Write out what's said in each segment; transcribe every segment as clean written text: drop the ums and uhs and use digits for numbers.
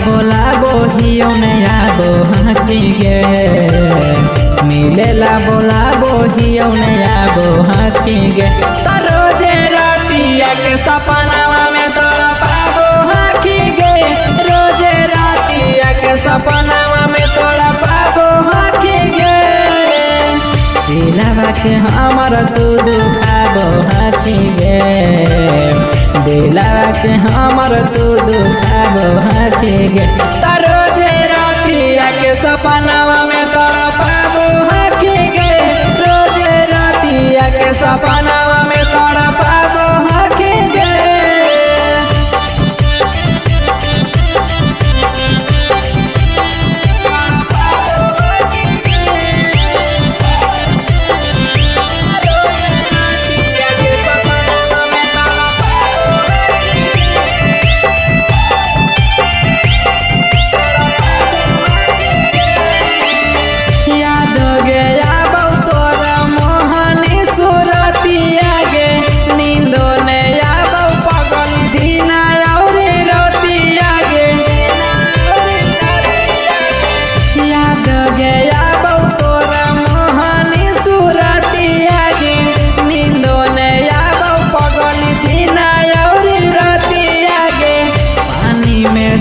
बोलाबो हियो में आबो हाकी गे, मिलेला बोलाबो हियो में आबो हाकी गे। तो रोजे रातिया के सपनावा में तोरा पाबो हाकी गे, रोजे रातिया के सपनावा में तोरा पाबो हाकी गे। दिलवा के हमर तू दुखाबो हाकी गे, दिलवा के हमर तू दुखाबो हाकी गे। तो रोजे रातिया के सपनावा में तोरा पाबो हाकी गे, रोजे रातिया के सपनावा में तोरा पाबो हाकी गे।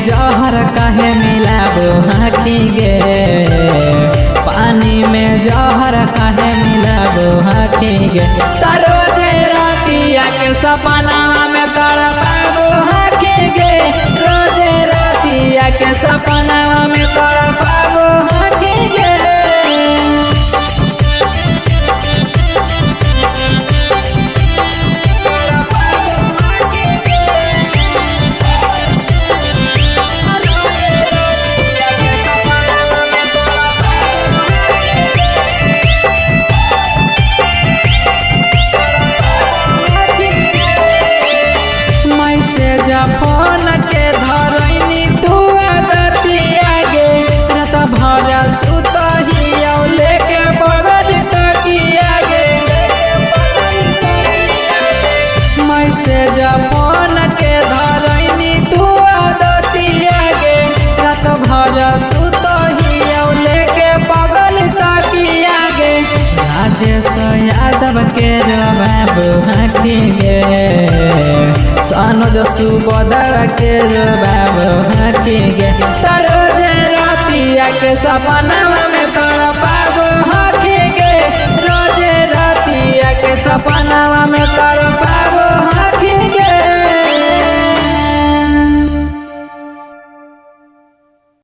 जहर काहे मिलाबो हाकी गे, पानी में जहर काहे मिलाबो हाकी गे। तो रोजे रातिया के सपनावा में तोरा पाबो हाकी गे, रोजे रातिया के सपनावा में तोरा पाबो हाकी गे। फोन के धरैनी तू आदतिया गे, रात भर सुतहिया लेके बगल तकिया गे। मैसेज फोन के धरैनी तू आदतिया गे, रात भर सुतहिया लेके बगल तकिया गे। राजेश यादव के बाबू हाकी गे, सनोज सुबोधर के बाबू हाकी गे। तो रोजे रातिया के सपनावा में तोरा पाबो हाकी गे, रोजे रातिया के सपनावा में तोरा